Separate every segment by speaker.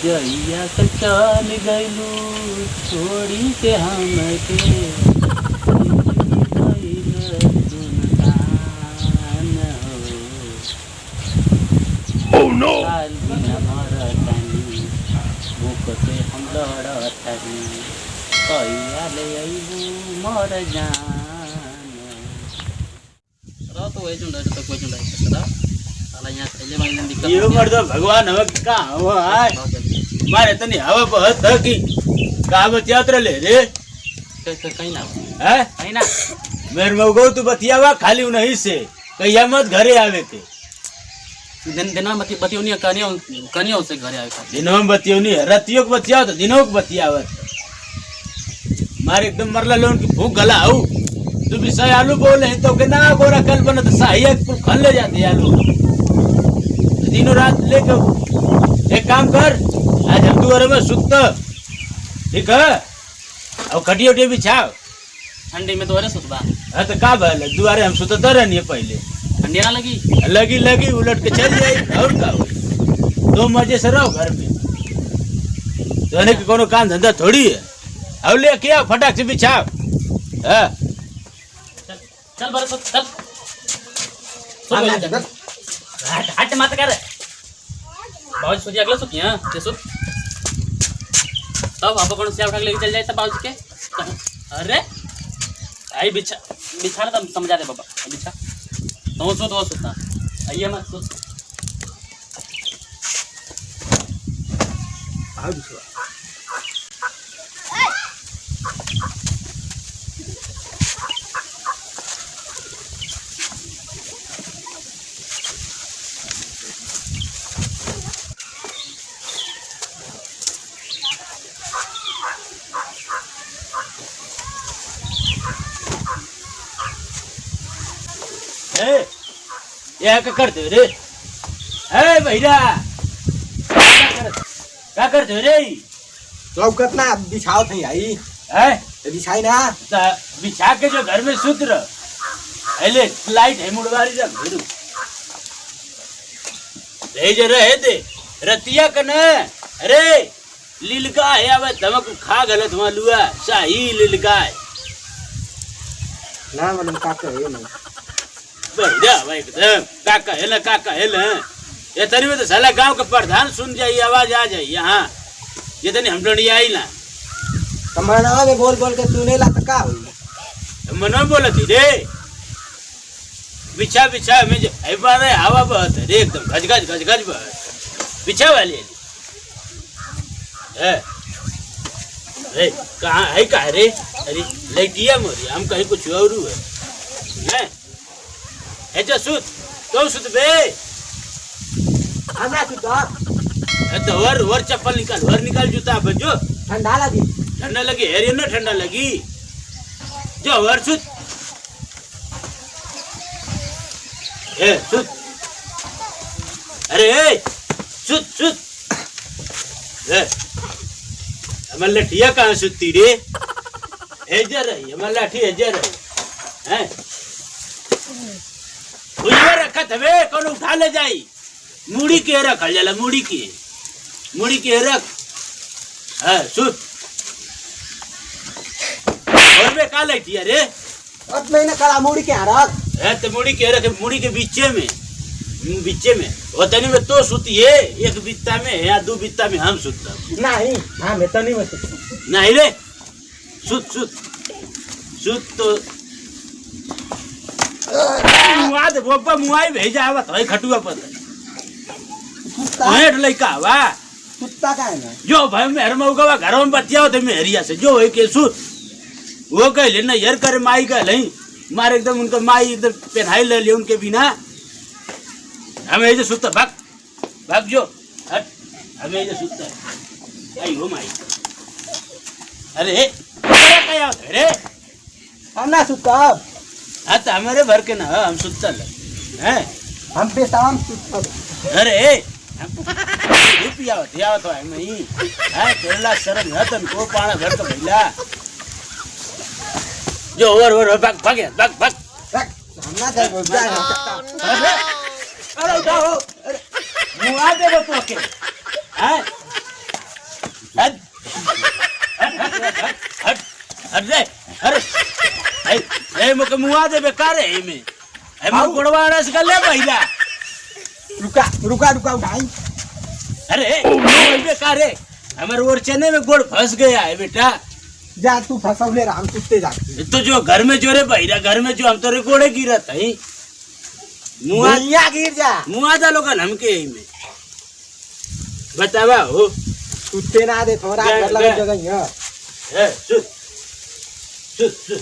Speaker 1: जइया के चल गइलू छोड़ी के हमके
Speaker 2: Oh no!
Speaker 1: साल बिना मरतानी भूख से हम लड़तानी कहिया ले अइबू मर जान रह तो वही चुंडा तो कोई चुंडा सदा साला यहाँ थैले में दिक्कत
Speaker 2: ये मर्द भगवान हवे का हो आय मारे तनी हवा बहुत है कि कागज यात्रा ले रे
Speaker 1: कहीं ना
Speaker 2: है
Speaker 1: कहीं ना
Speaker 2: मेरे मगो तू बतियावा खाली नहीं से कहिया मत घरे आवे के
Speaker 1: दिन में बतियो नहीं कनियो से घरे आवे
Speaker 2: दिनों में बतियो नहीं रतियों को बतियाओ तो दिनों को बतियावत मारे एकदम मरला लोन की भूख गला आऊ तू भी सही आलू बोले तो के ना गोरा कल बना तो सहायक को खन ले जाते आलू दिनों रात लेके एक काम कर आज हम दुआरे में सुत ठीक है और खटिया उटिया बिछाओ
Speaker 1: ठंडी में तो अरे सुतबा
Speaker 2: हाँ तो का भले दुआरे हम सुतते रहनी पहले
Speaker 1: ठंडी ना लगी
Speaker 2: लगी लगी उलट के चल जाए और का हो दो मजे से रहो घर में तो के कोनो काम धंधा थोड़ी है अब ले क्या फटाक से बिछाओ हाँ
Speaker 1: चल बरस चल हट मत कर बाबू सोची अगला सुत यहाँ ते सुत तब आप कौन से उठा के लेके चल जाए तब बाबू के अरे आई बिछा बिछाना तब समझा दे बाबा बिछा तो सुतना आइए मत सुत
Speaker 2: यह क्या करते हो रे है भैया क्या करते हो रे
Speaker 3: लौकत ना बिछाओ थे आई
Speaker 2: है
Speaker 3: तो बिछाई ना
Speaker 2: बिछा के जो घर में सुत रह अले लाइट है मुड़वारी रख भेरू जे रहे दे रतिया कन अरे लीलका है अब धमक खा गलत वहां लुआ शाही लीलका है
Speaker 3: ना मतलब का कहे ना
Speaker 2: बढ़िया भाई एकदम काका हेल ये तरी में तो साला गांव के प्रधान सुन जाइए आवाज आ जाए यहाँ ये तो नहीं हम डंडिया आई ना
Speaker 3: कमरना में बोल बोल के सुने ला तो का हुई
Speaker 2: मनो बोला थी रे बिछा बिछा में जो है बारे हवा बहत है रे एकदम गज गज बहत बिछा वाली है अरे कहाँ है कहा रे अरे लैटिया मोरी हम कहीं कुछ और है ऐसा सुत तो सुत बे
Speaker 3: आना सुता
Speaker 2: तो वर चप्पल निकाल जूता बजो
Speaker 3: ठंडा लगी
Speaker 2: हेरी ना ठंडा लगी जो वर सुत ए सुत अरे ए सुत ए हमारी लठिया कहाँ सुतती रे हेजर रही हमारी लाठी हेजर रही हैं उइया रखत हवे कौन उठा ले जाई मुड़ी के रखल जाला मुड़ी के रख हां सुत और में का लटिया रे
Speaker 3: अब मैं ना कला मुड़ी के रख
Speaker 2: है तो मुड़ी के रख मुड़ी के बीचे में ओतनी में तो सुतिए एक बित्ता में या दो बित्ता में हम सुतता
Speaker 3: नहीं हां मैं तो नहीं मत
Speaker 2: नहीं रे सुत तो मुआ दे बाबा मुआई भेजा आवा तो खटुआ पर हेड लइका वा
Speaker 3: कुत्ता का है ना
Speaker 2: जो भाई मेहर मौका घर में बतियाओ तो मेहरिया से जो है के सुत वो कहले ना यार करे माई का नहीं मारे एकदम उनका माई एकदम पहनाई ले लिए उनके बिना हमें जो सुता भाग जो हट हमें जो सुता आई हो माई अरे क्या होता रे
Speaker 3: हम ना सुता
Speaker 2: हाँ तो हमारे भर के ना हम सुता हैं
Speaker 3: हम पे शाम सुता
Speaker 2: अरे पिया तो है नहीं है केरला शर्म है तन को पाना भर तो भैला जो और भाग
Speaker 3: हम ना जाए बोल जाए
Speaker 2: अरे उठाओ मुआ दे वो तो के हैं मुआ दे बेकार है में हम गुड़वाड़ा से ले पहिला
Speaker 3: रुका रुका रुका उठाई
Speaker 2: अरे बेकार है हमारे और चने में गोड़ फंस गया है बेटा
Speaker 3: जा तू फंसौले रहा हम कुत्ते जाते
Speaker 2: तो जो घर में जो रे पहिला घर में जो हम तो गोड़े गिरत है
Speaker 3: मुआ गिर जा
Speaker 2: मुआ दा लोग हमके में बतावा हो
Speaker 3: कुत्ते ना दे थोड़ा घर लगा जगह है
Speaker 2: ए सुन सुन सुन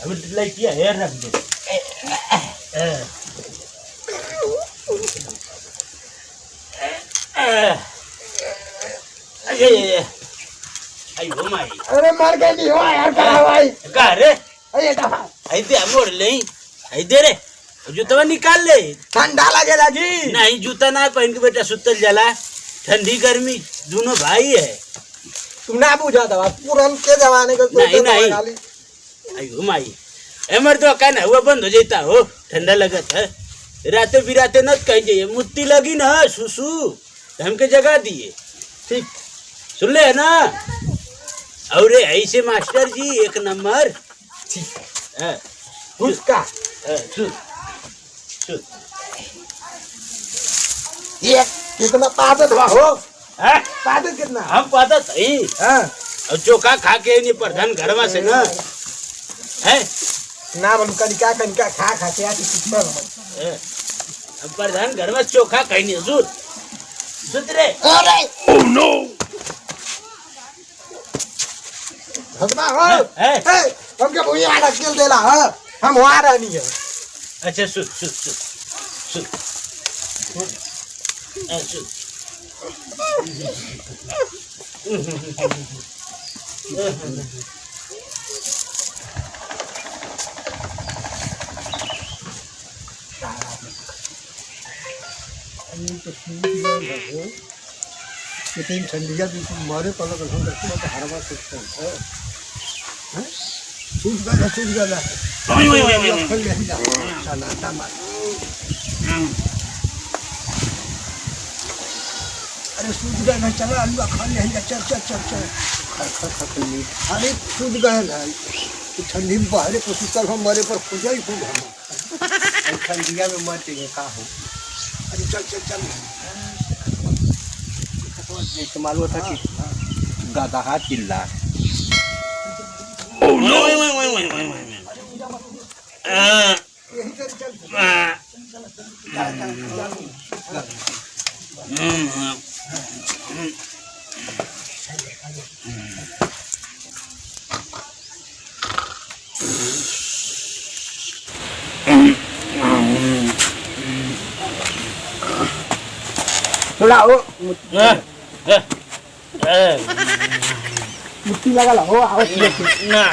Speaker 2: अब लड़कियां हेयर रख दे आई हो माई
Speaker 3: अरे मर गई नहीं हो यार कहा भाई
Speaker 2: का रे
Speaker 3: अरे दफा
Speaker 2: आई दे मोड़ ले आई दे रे जूता निकाल ले
Speaker 3: ठंडा लगेला जी
Speaker 2: नहीं जूता ना पहन के बेटा सुतल जाला ठंडी गर्मी दोनों भाई है
Speaker 3: तू ना बुझा दवा पुरान के जमाने का
Speaker 2: नहीं नहीं आई हो माई एमर तो का ना हुआ बंद हो जाता हो ठंडा लगत है राते बिराते न कह जाइए मुट्ठी लगी ना सुसु हमके जगा दिए
Speaker 3: ठीक
Speaker 2: सुन ले ना और ऐसे मास्टर जी एक नंबर
Speaker 3: ठीक उसका ये कितना पादत हुआ हो पादत कितना
Speaker 2: हम पाता सही और चोखा खा के नहीं प्रधान घरवा से ना है
Speaker 3: ना बोलू कनिका खा खा के आती कितना
Speaker 2: अब प्रधान घरवा चोखा कहीं नहीं सुन सुतरे
Speaker 3: अरे ओह नो भगवा हो हम क्या भूया आड़ा खेल देला हम वहां रहनी है
Speaker 2: अच्छा सुन सुन सुन सुन सुन
Speaker 3: कितनी ठंडी है मारे पल कर हम देखो तो हरवा सकते हैं सूझ गया खोल ले जा चला मार अरे सूझ गया ना चला अलवा खा ले चल चल चल चल खा अरे सूझ गया ना ठंडी में बाहर को सुतल हम मरे पर खुजा ही खूब हम ठंडिया में मरते हैं का हो अरे चल चल चल जैसे मालूम था कि गाधा चिल्ला थोड़ा वो मुट्ठी लगा ला हो आओ
Speaker 2: ना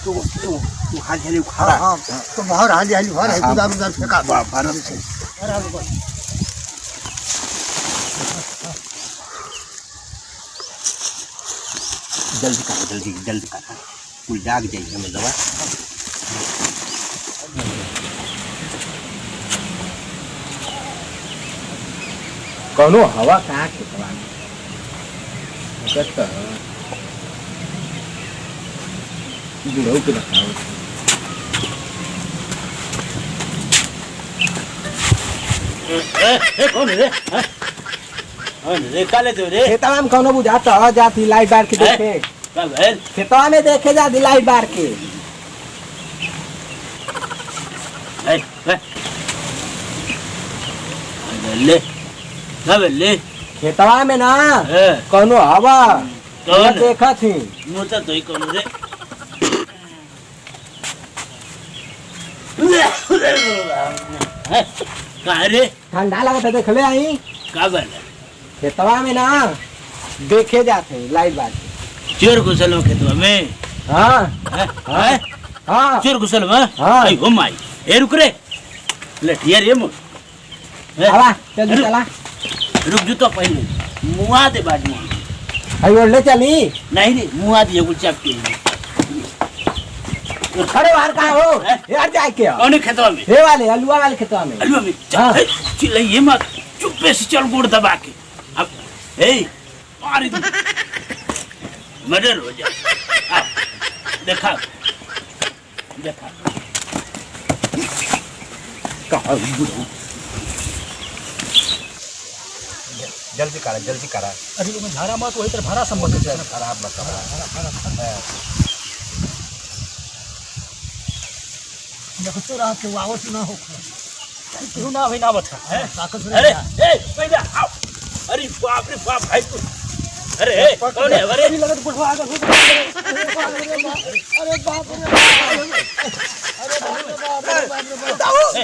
Speaker 3: तू हाथ जले खा हां तो बाहर हाथ जले बाहर है उधर उधर फेंका बाहर से जल्दी कर तू जाग जाइए हमें दवा कौनो हवा कहाँ खेतवा में जुड़ो के बताओ
Speaker 2: कौन रे रे काले तो रे
Speaker 3: खेतवा में कौनो बुझाता जाती लाइट बार के देखे
Speaker 2: का भेल
Speaker 3: खेतवा में देखे जाती लाइट बार के
Speaker 2: ले ना ले
Speaker 3: खेतवा में ना कौनो हवा
Speaker 2: कौन
Speaker 3: देखा थी
Speaker 2: मोटा तो ही कौन रे कहाँ रे
Speaker 3: ठंडा लगा था देख ले आई
Speaker 2: का बल
Speaker 3: खेतवा में ना देखे जाते लाइट बार
Speaker 2: चोर घुसल में खेतवा में
Speaker 3: हाँ हाँ
Speaker 2: चोर घुसल में
Speaker 3: हाँ
Speaker 2: हो माई ए रुक रे लठिया रे मो
Speaker 3: चला चल चला
Speaker 2: रुक जूतो पहले मुआ दे बाद में
Speaker 3: आई ओढ़ ले चली
Speaker 2: नहीं रे मुआ दिए कुछ चापती
Speaker 3: खड़े बाहर कहाँ हो यार जाए के
Speaker 2: कौन खेतवा में
Speaker 3: हे वाले अलुआ वाले खेतवा में
Speaker 2: अलुआ में चिल्लाइए मत चुप्पे से चल गुड़ दबा के अब ए मारी दूं मर्डर हो जाए आओ देखा देखा कहाँ बुढ़ऊ
Speaker 3: जल्दी करा
Speaker 4: अरे मैं धारा मत वही तरह भाड़ा संबंध है
Speaker 3: खराब मत
Speaker 4: देखो तो रात के आवत ना हो क्यों ना भाई ना बता है ताकत
Speaker 2: अरे ए पहले आओ अरे बाप रे बाप भाई तू अरे ए कौन है अरे
Speaker 4: नहीं लगा तो बुढ़वा आ गया अरे बाप रे अरे बाप रे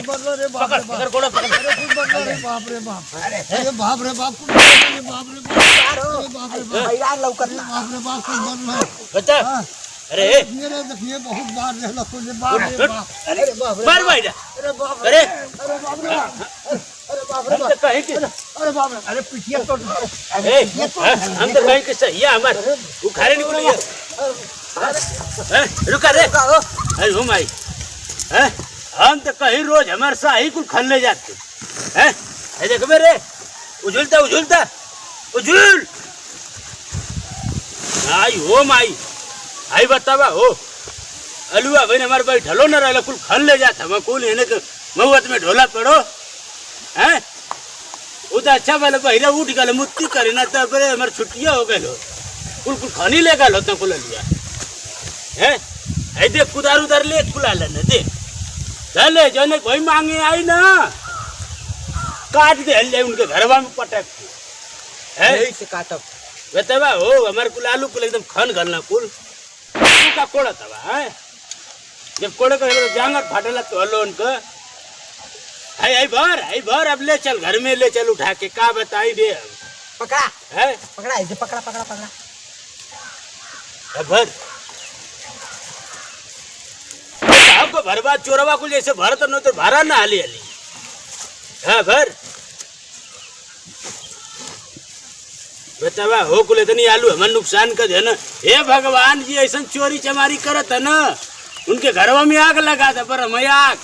Speaker 4: बाप रे
Speaker 2: पकड़ गोड़ा पकड़
Speaker 4: अरे बाप रे बाप अरे बाप रे बाप अरे बाप रे बाप अरे बाप रे बाप
Speaker 3: भैया लौकत
Speaker 4: बाप रे बाप कुछ बन लो
Speaker 2: बच्चा अरे
Speaker 4: मेरे देखिए बहुत बार रहला कुछ बाप रे बाप
Speaker 2: अरे मार भाई
Speaker 4: अरे बाप
Speaker 2: अरे
Speaker 4: अरे बाप रे अरे बाप रे
Speaker 2: हम तो कहीं के
Speaker 4: अरे बाप रे अरे पिटिया तो
Speaker 2: ए हम तो कहीं के सही है हमार उखाड़े नहीं बोलिए रुका रे अरे हो माई हैं हम तो कहीं रोज हमारे साही कुल खलने जाते हैं ए देख मेरे उझुलता उझुल आई हो माई आई बतावा हो अलुआ भाई हमारे भाई ढलो न रहला कुल खन ले जाता मैं कुल इन्हें के महुआत में ढोला पड़ो हैं उधर अच्छा वाला बहिरा उठ गए मुत्ती करे ना तब हमारे छुट्टियां हो गए कुल कुल खनी ले गए होता कुल अलुआ हैं ऐ देख कुदार उधर ले कुला लेने दे चले जने कोई मांगे आई ना काट दे हल जाए उनके घरवा में पटक है
Speaker 3: से काटब
Speaker 2: बतावा हो हमारे कुल आलू कुल एकदम खन घलना कुल का कोड़ा तवा है जब कोड़े का जांगर फाटेला तो हलो उनको आई भर अब ले चल घर में ले चल उठा के का बताई दे
Speaker 3: पकड़ा
Speaker 2: है
Speaker 3: पकड़ा ऐसे पकड़ा
Speaker 2: अब भर आपको भरवा चोरवा को जैसे भर तो नहीं तो भरा ना हाली हाँ भर बतावा हो कुल इतनी आलू हमारे नुकसान कर दे ना हे भगवान जी ऐसा चोरी चमारी करत है ना उनके घरवा में आग लगा था पर हमें आग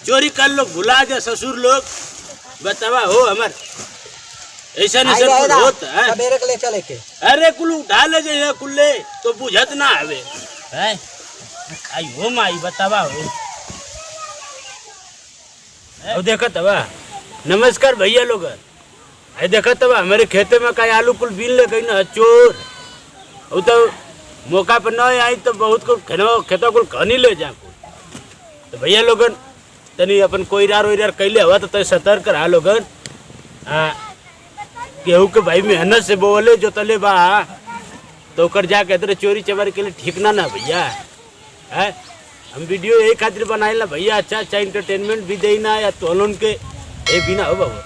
Speaker 2: चोरी कर लोग भुला दे ससुर लोग बतावा हो हमार ऐसा कुल होता है
Speaker 3: सबेरे के ले चले के
Speaker 2: अरे कुल उठा ले जाइए कुल्ले तो बुझत ना आवे है आई हो माई बतावा हो देखा तवा नमस्कार भैया लोग आई देखा तवा हमारे खेते में कई आलू कुल बीन ले गई ना चोर वो तो मौका पर न आई तो बहुत कुल खेतों कुल खनी ले जा तो भैया लोगन तनी अपन कोईरार वोईरार कैले हुआ तो सतर्क रहा लोगन केहू के भाई मेहनत से बोले जो तले बा तो ओकर जाके तेरे चोरी चमारी के लिए ठीक ना भैया है हम वीडियो यही खातिर बनाए भैया अच्छा इंटरटेनमेंट भी देना या तो के ये बिना हो बाबू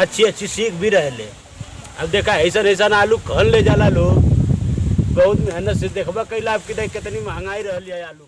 Speaker 2: अच्छी सीख भी रहे ले अब देखा ऐसा आलू खन ले जाला लोग बहुत मेहनत से देखबा कैला आपकी कितनी महंगाई रही है आलू।